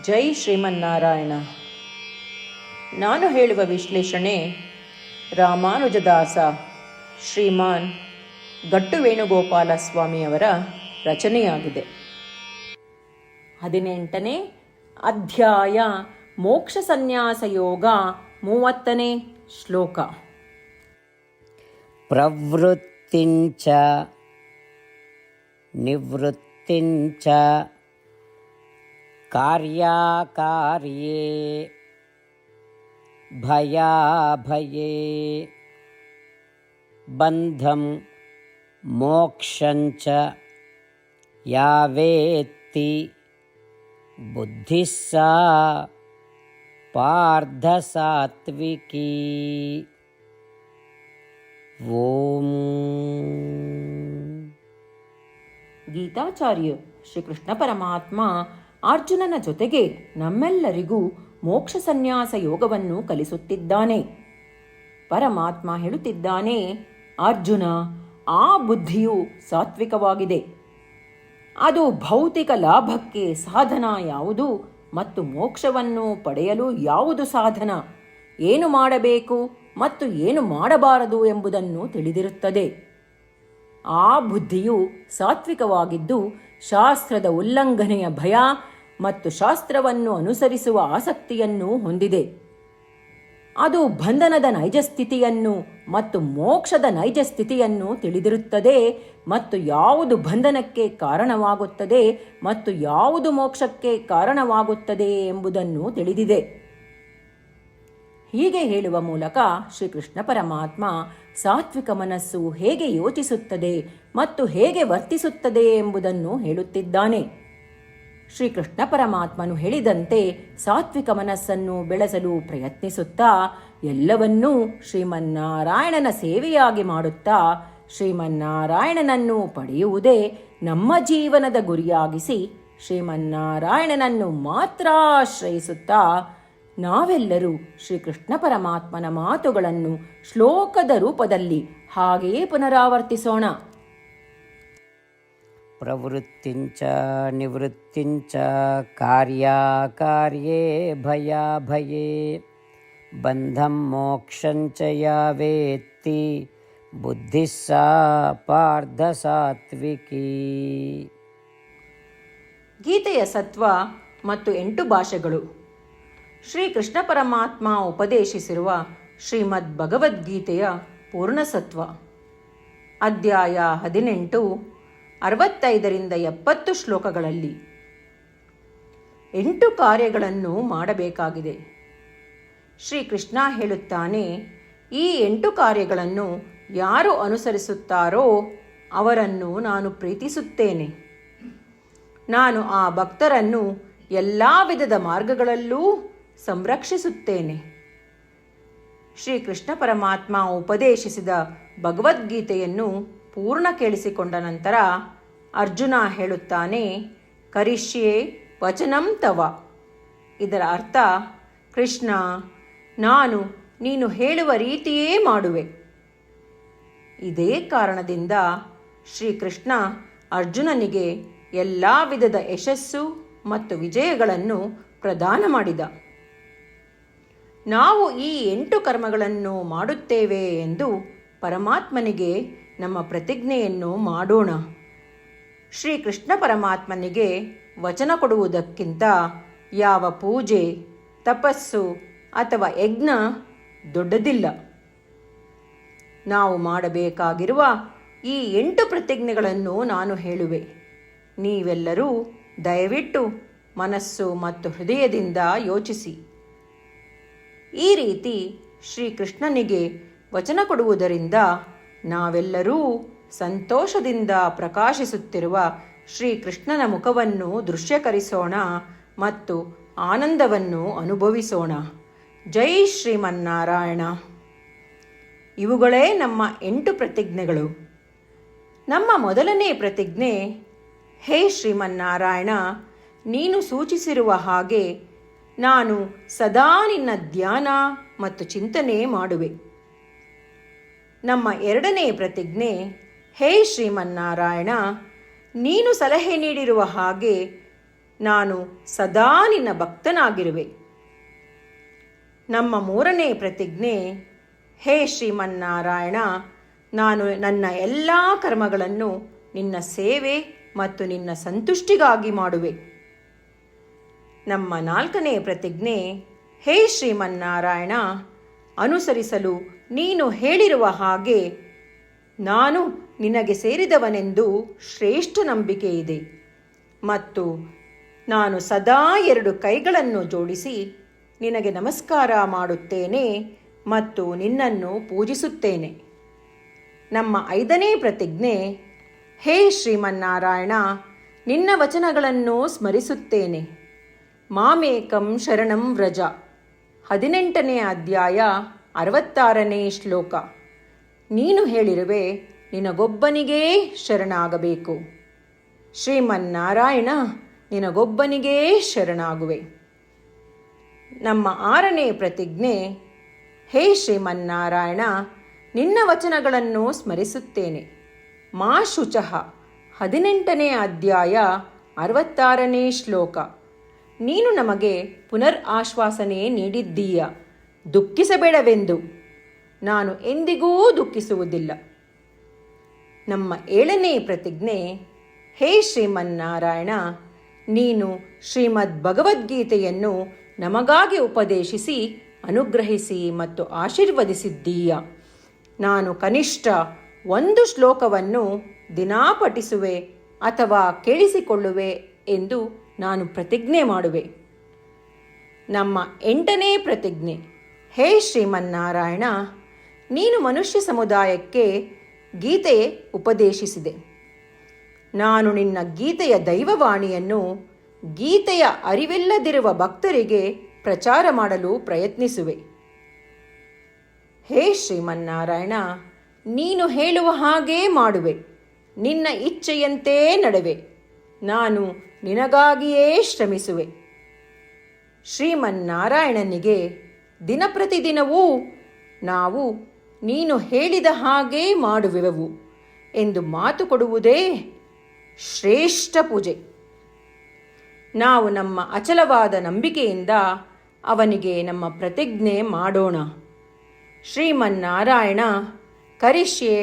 ಜೈ ಶ್ರೀಮನ್ನಾರಾಯಣ. ನಾನು ಹೇಳುವ ವಿಶ್ಲೇಷಣೆ ರಾಮಾನುಜದಾಸ ಶ್ರೀಮಾನ್ ಗಟ್ಟು ವೇಣುಗೋಪಾಲ ಸ್ವಾಮಿಯವರ ರಚನೆಯಾಗಿದೆ. 18ನೇ ಅಧ್ಯಾಯ ಮೋಕ್ಷ ಸನ್ಯಾಸ ಯೋಗ 30ನೇ ಶ್ಲೋಕ. ಪ್ರವೃತ್ತಿಂಚ ನಿವೃತ್ತಿಂಚ ಕಾರ್ಯಾಕಾರ್ಯೇ ಭಯಾಭಯೇ ಬಂಧಂ ಮೋಕ್ಷಂಚ ಯಾವೇತ್ತಿ ಬುದ್ಧಿಃ ಸಾ ಪಾರ್ಥ ಸಾತ್ವಿಕೀ. ಓಂ. ಗೀತಾಚಾರ್ಯ ಶ್ರೀಕೃಷ್ಣ ಪರಮಾತ್ಮ ಅರ್ಜುನನ ಜೊತೆಗೆ ನಮ್ಮೆಲ್ಲರಿಗೂ ಮೋಕ್ಷ ಸನ್ಯಾಸ ಯೋಗವನ್ನು ಕಲಿಸುತ್ತಿದ್ದಾನೆ. ಪರಮಾತ್ಮ ಹೇಳುತ್ತಿದ್ದಾನೆ, ಅರ್ಜುನ, ಆ ಬುದ್ಧಿಯು ಸಾತ್ವಿಕವಾಗಿದೆ. ಅದು ಭೌತಿಕ ಲಾಭಕ್ಕೆ ಸಾಧನ ಯಾವುದು ಮತ್ತು ಮೋಕ್ಷವನ್ನು ಪಡೆಯಲು ಯಾವುದು ಸಾಧನ, ಏನು ಮಾಡಬೇಕು ಮತ್ತು ಏನು ಮಾಡಬಾರದು ಎಂಬುದನ್ನು ತಿಳಿದಿರುತ್ತದೆ. ಆ ಬುದ್ಧಿಯು ಸಾತ್ವಿಕವಾಗಿದ್ದು ಶಾಸ್ತ್ರದ ಉಲ್ಲಂಘನೆಯ ಭಯ ಮತ್ತು ಶಾಸ್ತ್ರವನ್ನು ಅನುಸರಿಸುವ ಆಸಕ್ತಿಯನ್ನು ಹೊಂದಿದೆ. ಅದು ಬಂಧನದ ನೈಜ ಸ್ಥಿತಿಯನ್ನು ಮತ್ತು ಮೋಕ್ಷದ ನೈಜ ಸ್ಥಿತಿಯನ್ನು ತಿಳಿದಿರುತ್ತದೆ ಮತ್ತು ಯಾವುದು ಬಂಧನಕ್ಕೆ ಕಾರಣವಾಗುತ್ತದೆ ಮತ್ತು ಯಾವುದು ಮೋಕ್ಷಕ್ಕೆ ಕಾರಣವಾಗುತ್ತದೆ ಎಂಬುದನ್ನು ತಿಳಿದಿದೆ. ಹೀಗೆ ಹೇಳುವ ಮೂಲಕ ಶ್ರೀಕೃಷ್ಣ ಪರಮಾತ್ಮ ಸಾತ್ವಿಕ ಮನಸ್ಸು ಹೇಗೆ ಯೋಚಿಸುತ್ತದೆ ಮತ್ತು ಹೇಗೆ ವರ್ತಿಸುತ್ತದೆ ಎಂಬುದನ್ನು ಹೇಳುತ್ತಿದ್ದಾನೆ. ಶ್ರೀಕೃಷ್ಣ ಪರಮಾತ್ಮನು ಹೇಳಿದಂತೆ ಸಾತ್ವಿಕ ಮನಸ್ಸನ್ನು ಬೆಳೆಸಲು ಪ್ರಯತ್ನಿಸುತ್ತಾ ಎಲ್ಲವನ್ನೂ ಶ್ರೀಮನ್ನಾರಾಯಣನ ಸೇವೆಯಾಗಿ ಮಾಡುತ್ತಾ ಶ್ರೀಮನ್ನಾರಾಯಣನನ್ನು ಪಡೆಯುವುದೇ ನಮ್ಮ ಜೀವನದ ಗುರಿಯಾಗಿಸಿ ಶ್ರೀಮನ್ನಾರಾಯಣನನ್ನು ಮಾತ್ರ ಆಶ್ರಯಿಸುತ್ತಾ ನಾವೆಲ್ಲರೂ ಶ್ರೀಕೃಷ್ಣ ಪರಮಾತ್ಮನ ಮಾತುಗಳನ್ನು ಶ್ಲೋಕದ ರೂಪದಲ್ಲಿ ಹಾಗೆಯೇ ಪುನರಾವರ್ತಿಸೋಣ. ಪ್ರವೃತ್ತಿಂಚ ನಿವೃತ್ತಿಂಚ ಕಾರ್ಯಾಕಾರ್ಯೇ ಭಯಾಭಯೇ ಬಂಧಂ ಮೋಕ್ಷಂಚ ಯಾವೇತ್ತಿ ಬುದ್ಧಿಃ ಸಾ ಪಾರ್ಥ ಸಾತ್ವಿಕೀ. ಗೀತೆಯ ಸತ್ವ ಮತ್ತು 8 ಭಾಷೆಗಳು. ಶ್ರೀಕೃಷ್ಣ ಪರಮಾತ್ಮ ಉಪದೇಶಿಸಿರುವ ಶ್ರೀಮದ್ ಭಗವದ್ಗೀತೆಯ ಪೂರ್ಣಸತ್ವ. ಅಧ್ಯಾಯ 18 65ರಿಂದ 70 ಶ್ಲೋಕಗಳಲ್ಲಿ 8 ಕಾರ್ಯಗಳನ್ನು ಮಾಡಬೇಕಾಗಿದೆ. ಶ್ರೀಕೃಷ್ಣ ಹೇಳುತ್ತಾನೆ, ಈ 8 ಕಾರ್ಯಗಳನ್ನು ಯಾರು ಅನುಸರಿಸುತ್ತಾರೋ ಅವರನ್ನು ನಾನು ಪ್ರೀತಿಸುತ್ತೇನೆ. ನಾನು ಆ ಭಕ್ತರನ್ನು ಎಲ್ಲ ವಿಧದ ಮಾರ್ಗಗಳಲ್ಲೂ ಸಂರಕ್ಷಿಸುತ್ತೇನೆ. ಶ್ರೀಕೃಷ್ಣ ಪರಮಾತ್ಮ ಉಪದೇಶಿಸಿದ ಭಗವದ್ಗೀತೆಯನ್ನು ಪೂರ್ಣ ಕೇಳಿಸಿಕೊಂಡ ನಂತರ ಅರ್ಜುನ ಹೇಳುತ್ತಾನೆ, ಕರಿಷ್ಯೆ ವಚನಂ ತವ. ಇದರ ಅರ್ಥ, ಕೃಷ್ಣ, ನಾನು ನೀನು ಹೇಳುವ ರೀತಿಯೇ ಮಾಡುವೆ. ಇದೇ ಕಾರಣದಿಂದ ಶ್ರೀಕೃಷ್ಣ ಅರ್ಜುನನಿಗೆ ಎಲ್ಲ ವಿಧದ ಯಶಸ್ಸು ಮತ್ತು ವಿಜಯಗಳನ್ನು ಪ್ರದಾನ ಮಾಡಿದ. ನಾವು ಈ 8 ಕರ್ಮಗಳನ್ನು ಮಾಡುತ್ತೇವೆ ಎಂದು ಪರಮಾತ್ಮನಿಗೆ ನಮ್ಮ ಪ್ರತಿಜ್ಞೆಯನ್ನು ಮಾಡೋಣ. ಶ್ರೀಕೃಷ್ಣ ಪರಮಾತ್ಮನಿಗೆ ವಚನ ಕೊಡುವುದಕ್ಕಿಂತ ಯಾವ ಪೂಜೆ, ತಪಸ್ಸು ಅಥವಾ ಯಜ್ಞ ದೊಡ್ಡದಿಲ್ಲ. ನಾವು ಮಾಡಬೇಕಾಗಿರುವ ಈ 8 ಪ್ರತಿಜ್ಞೆಗಳನ್ನು ನಾನು ಹೇಳುವೆ. ನೀವೆಲ್ಲರೂ ದಯವಿಟ್ಟು ಮನಸ್ಸು ಮತ್ತು ಹೃದಯದಿಂದ ಯೋಚಿಸಿ. ಈ ರೀತಿ ಶ್ರೀಕೃಷ್ಣನಿಗೆ ವಚನ ಕೊಡುವುದರಿಂದ ನಾವೆಲ್ಲರೂ ಸಂತೋಷದಿಂದ ಪ್ರಕಾಶಿಸುತ್ತಿರುವ ಶ್ರೀಕೃಷ್ಣನ ಮುಖವನ್ನು ದೃಶ್ಯಕರಿಸೋಣ ಮತ್ತು ಆನಂದವನ್ನು ಅನುಭವಿಸೋಣ. ಜೈ ಶ್ರೀಮನ್ನಾರಾಯಣ. ಇವುಗಳೇ ನಮ್ಮ 8 ಪ್ರತಿಜ್ಞೆಗಳು. ನಮ್ಮ ಮೊದಲನೇ ಪ್ರತಿಜ್ಞೆ, ಹೇ ಶ್ರೀಮನ್ನಾರಾಯಣ, ನೀನು ಸೂಚಿಸಿರುವ ಹಾಗೆ ನಾನು ಸದಾ ನಿನ್ನ ಧ್ಯಾನ ಮತ್ತು ಚಿಂತನೆ ಮಾಡುವೆ. ನಮ್ಮ ಎರಡನೇ ಪ್ರತಿಜ್ಞೆ, ಹೇ ಶ್ರೀಮನ್ನಾರಾಯಣ, ನೀನು ಸಲಹೆ ನೀಡಿರುವ ಹಾಗೆ ನಾನು ಸದಾ ನಿನ್ನ ಭಕ್ತನಾಗಿರುವೆ. ನಮ್ಮ 3ನೇ ಪ್ರತಿಜ್ಞೆ, ಹೇ ಶ್ರೀಮನ್ನಾರಾಯಣ, ನಾನು ನನ್ನ ಎಲ್ಲ ಕರ್ಮಗಳನ್ನು ನಿನ್ನ ಸೇವೆ ಮತ್ತು ನಿನ್ನ ಸಂತುಷ್ಟಿಗಾಗಿ ಮಾಡುವೆ. ನಮ್ಮ 4ನೇ ಪ್ರತಿಜ್ಞೆ, ಹೇ ಶ್ರೀಮನ್ನಾರಾಯಣ, ಅನುಸರಿಸಲು ನೀನು ಹೇಳಿರುವ ಹಾಗೆ ನಾನು ನಿನಗೆ ಸೇರಿದವನೆಂದು ಶ್ರೇಷ್ಠ ನಂಬಿಕೆ ಇದೆ ಮತ್ತು ನಾನು ಸದಾ 2 ಕೈಗಳನ್ನು ಜೋಡಿಸಿ ನಿನಗೆ ನಮಸ್ಕಾರ ಮಾಡುತ್ತೇನೆ ಮತ್ತು ನಿನ್ನನ್ನು ಪೂಜಿಸುತ್ತೇನೆ. ನಮ್ಮ 5ನೇ ಪ್ರತಿಜ್ಞೆ, ಹೇ ಶ್ರೀಮನ್ನಾರಾಯಣ, ನಿನ್ನ ವಚನಗಳನ್ನು ಸ್ಮರಿಸುತ್ತೇನೆ. ಮಾಮೇಕಂ ಶರಣಂ ವ್ರಜ, 18ನೇ ಅಧ್ಯಾಯ 66ನೇ ಶ್ಲೋಕ. ನೀನು ಹೇಳಿರುವೆ, ನಿನಗೊಬ್ಬನಿಗೇ ಶರಣಾಗಬೇಕು. ಶ್ರೀಮನ್ನಾರಾಯಣ, ನಿನಗೊಬ್ಬನಿಗೇ ಶರಣಾಗುವೆ. ನಮ್ಮ 6ನೇ ಪ್ರತಿಜ್ಞೆ, ಹೇ ಶ್ರೀಮನ್ನಾರಾಯಣ, ನಿನ್ನ ವಚನಗಳನ್ನು ಸ್ಮರಿಸುತ್ತೇನೆ. ಮಾ ಶುಚಃ, 18ನೇ ಅಧ್ಯಾಯ 66ನೇ ಶ್ಲೋಕ. ನೀನು ನಮಗೆ ಪುನರ್ ಆಶ್ವಾಸನೆ ನೀಡಿದ್ದೀಯ, ದುಃಖಿಸಬೇಡವೆಂದು. ನಾನು ಎಂದಿಗೂ ದುಃಖಿಸುವುದಿಲ್ಲ. ನಮ್ಮ 7ನೇ ಪ್ರತಿಜ್ಞೆ, ಹೇ ಶ್ರೀಮನ್ನಾರಾಯಣ, ನೀನು ಶ್ರೀಮದ್ ಭಗವದ್ಗೀತೆಯನ್ನು ನಮಗಾಗಿ ಉಪದೇಶಿಸಿ ಅನುಗ್ರಹಿಸಿ ಮತ್ತು ಆಶೀರ್ವದಿಸಿದ್ದೀಯ. ನಾನು ಕನಿಷ್ಠ 1 ಶ್ಲೋಕವನ್ನು ದಿನಾ ಪಠಿಸುವೆ ಅಥವಾ ಕೇಳಿಸಿಕೊಳ್ಳುವೆ ಎಂದು ನಾನು ಪ್ರತಿಜ್ಞೆ ಮಾಡುವೆ. ನಮ್ಮ 8ನೇ ಪ್ರತಿಜ್ಞೆ, ಹೇ ಶ್ರೀಮನ್ನಾರಾಯಣ, ನೀನು ಮನುಷ್ಯ ಸಮುದಾಯಕ್ಕೆ ಗೀತೆ ಉಪದೇಶಿಸಿದೆ. ನಾನು ನಿನ್ನ ಗೀತೆಯ ದೈವವಾಣಿಯನ್ನು ಗೀತೆಯ ಅರಿವಿಲ್ಲದಿರುವ ಭಕ್ತರಿಗೆ ಪ್ರಚಾರ ಮಾಡಲು ಪ್ರಯತ್ನಿಸುವೆ. ಹೇ ಶ್ರೀಮನ್ನಾರಾಯಣ, ನೀನು ಹೇಳುವ ಹಾಗೇ ಮಾಡುವೆ. ನಿನ್ನ ಇಚ್ಛೆಯಂತೆ ನಡೆವೆ. ನಾನು ನಿನಗಾಗಿಯೇ ಶ್ರಮಿಸುವೆ. ಶ್ರೀಮನ್ನಾರಾಯಣನಿಗೆ ದಿನಪ್ರತಿದಿನವೂ ನಾವು ನೀನು ಹೇಳಿದ ಹಾಗೇ ಮಾಡುವೆವು ಎಂದು ಮಾತು ಕೊಡುವುದೇ ಶ್ರೇಷ್ಠ ಪೂಜೆ. ನಾವು ನಮ್ಮ ಅಚಲವಾದ ನಂಬಿಕೆಯಿಂದ ಅವನಿಗೆ ನಮ್ಮ ಪ್ರತಿಜ್ಞೆ ಮಾಡೋಣ. ಶ್ರೀಮನ್ನಾರಾಯಣ, ಕರಿಷ್ಯೆ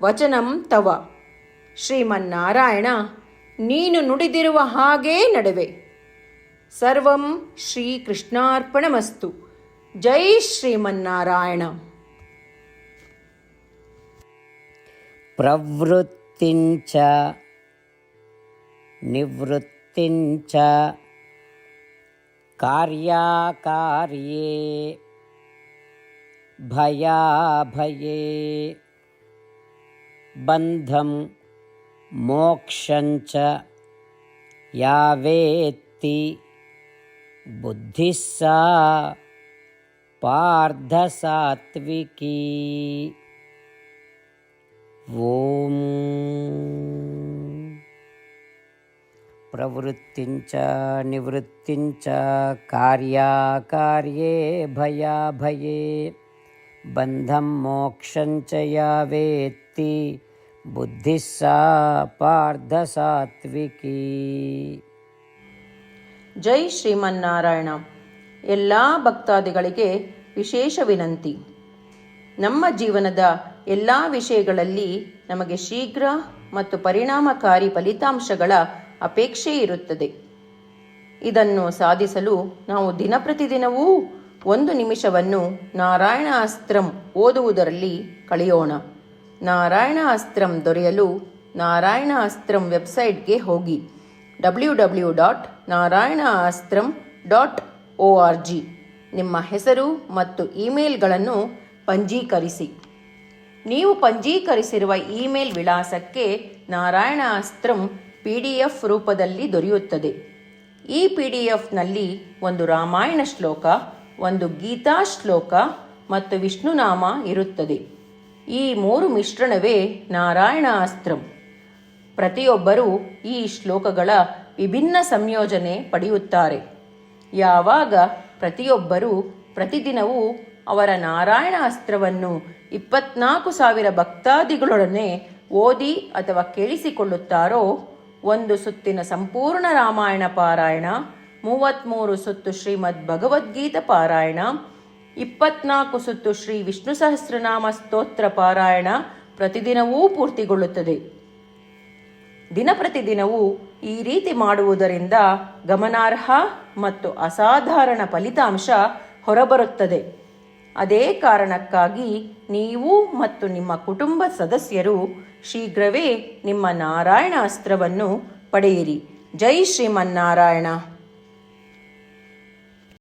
ವಚನಂ ತವ. ಶ್ರೀಮನ್ನಾರಾಯಣ, ನೀನು ನುಡಿದಿರುವ ಹಾಗೇ ನಡೆವೆ. ಸರ್ವಂ ಶ್ರೀಕೃಷ್ಣಾರ್ಪಣಮಸ್ತು. ಜೈ ಶ್ರೀಮನ್ನಾರಾಯಣ. ಪ್ರವೃತ್ತಿಂಚ ನಿವೃತ್ತಿಂಚ ಕಾರ್ಯಾಕಾರ್ಯೇ ಭಯಾಭಯೇ ಬಂಧಂ ಮೋಕ್ಷಂಚ ಯಾವೇತ್ತಿ ಬುದ್ಧಿಃ ಸಾ ಪಾರ್ಥ ಸಾತ್ವಿಕೀ. ಓಂ ಪ್ರವೃತ್ತಿಂಚ ನಿವೃತ್ತಿಂಚ ಕಾರ್ಯಾಕಾರ್ಯೇ ಭಯಾಭಯೇ ಬಂಧಂ ಮೋಕ್ಷಂಚ ಯಾವೇತ್ತಿ ಬುದ್ಧಿಃ ಸಾ ಪಾರ್ಥ ಸಾತ್ವಿಕೀ. ಜೈ ಶ್ರೀಮನ್ನಾರಾಯಣ. ಎಲ್ಲ ಭಕ್ತಾದಿಗಳಿಗೆ ವಿಶೇಷ ವಿನಂತಿ. ನಮ್ಮ ಜೀವನದ ಎಲ್ಲ ವಿಷಯಗಳಲ್ಲಿ ನಮಗೆ ಶೀಘ್ರ ಮತ್ತು ಪರಿಣಾಮಕಾರಿ ಫಲಿತಾಂಶಗಳ ಅಪೇಕ್ಷೆ ಇರುತ್ತದೆ. ಇದನ್ನು ಸಾಧಿಸಲು ನಾವು ದಿನಪ್ರತಿದಿನವೂ 1 ನಿಮಿಷವನ್ನು ನಾರಾಯಣ ಅಸ್ತ್ರಂ ಓದುವುದರಲ್ಲಿ ಕಳೆಯೋಣ. ನಾರಾಯಣ ಅಸ್ತ್ರಂ ದೊರೆಯಲು ನಾರಾಯಣ ಅಸ್ತ್ರಂ ವೆಬ್ಸೈಟ್ಗೆ ಹೋಗಿ www.narayanaastram.org. ನಿಮ್ಮ ಹೆಸರು ಮತ್ತು ಇಮೇಲ್ಗಳನ್ನು ಪಂಜೀಕರಿಸಿ. ನೀವು ಪಂಜೀಕರಿಸಿರುವ ಇಮೇಲ್ ವಿಳಾಸಕ್ಕೆ ನಾರಾಯಣ ಅಸ್ತ್ರಂ PDF ರೂಪದಲ್ಲಿ ದೊರೆಯುತ್ತದೆ. ಈ PDFನಲ್ಲಿ 1 ರಾಮಾಯಣ ಶ್ಲೋಕ, 1 ಗೀತಾ ಶ್ಲೋಕ ಮತ್ತು ವಿಷ್ಣುನಾಮ ಇರುತ್ತದೆ. ಈ 3 ಮಿಶ್ರಣವೇ ನಾರಾಯಣ ಅಸ್ತ್ರಂ. ಪ್ರತಿಯೊಬ್ಬರೂ ಈ ಶ್ಲೋಕಗಳ ವಿಭಿನ್ನ ಸಂಯೋಜನೆ ಪಡೆಯುತ್ತಾರೆ. ಯಾವಾಗ ಪ್ರತಿಯೊಬ್ಬರೂ ಪ್ರತಿದಿನವೂ ಅವರ ನಾರಾಯಣ ಅಸ್ತ್ರವನ್ನು 24,000 ಭಕ್ತಾದಿಗಳೊಡನೆ ಓದಿ ಅಥವಾ ಕೇಳಿಸಿಕೊಳ್ಳುತ್ತಾರೋ 1 ಸುತ್ತಿನ ಸಂಪೂರ್ಣ ರಾಮಾಯಣ ಪಾರಾಯಣ, 33 ಸುತ್ತು ಶ್ರೀಮದ್ ಭಗವದ್ಗೀತಾ ಪಾರಾಯಣ, 24 ಸುತ್ತು ಶ್ರೀ ವಿಷ್ಣು ಸಹಸ್ರನಾಮ ಸ್ತೋತ್ರ ಪಾರಾಯಣ ಪ್ರತಿದಿನವೂ ಪೂರ್ತಿಗೊಳ್ಳುತ್ತದೆ. ದಿನಪ್ರತಿದಿನವೂ ಈ ರೀತಿ ಮಾಡುವುದರಿಂದ ಗಮನಾರ್ಹ ಮತ್ತು ಅಸಾಧಾರಣ ಫಲಿತಾಂಶ ಹೊರಬರುತ್ತದೆ. ಅದೇ ಕಾರಣಕ್ಕಾಗಿ ನೀವು ಮತ್ತು ನಿಮ್ಮ ಕುಟುಂಬ ಸದಸ್ಯರು ಶೀಘ್ರವೇ ನಿಮ್ಮ ನಾರಾಯಣ ಅಸ್ತ್ರವನ್ನು ಪಡೆಯಿರಿ. ಜೈ ಶ್ರೀಮನ್ನಾರಾಯಣ.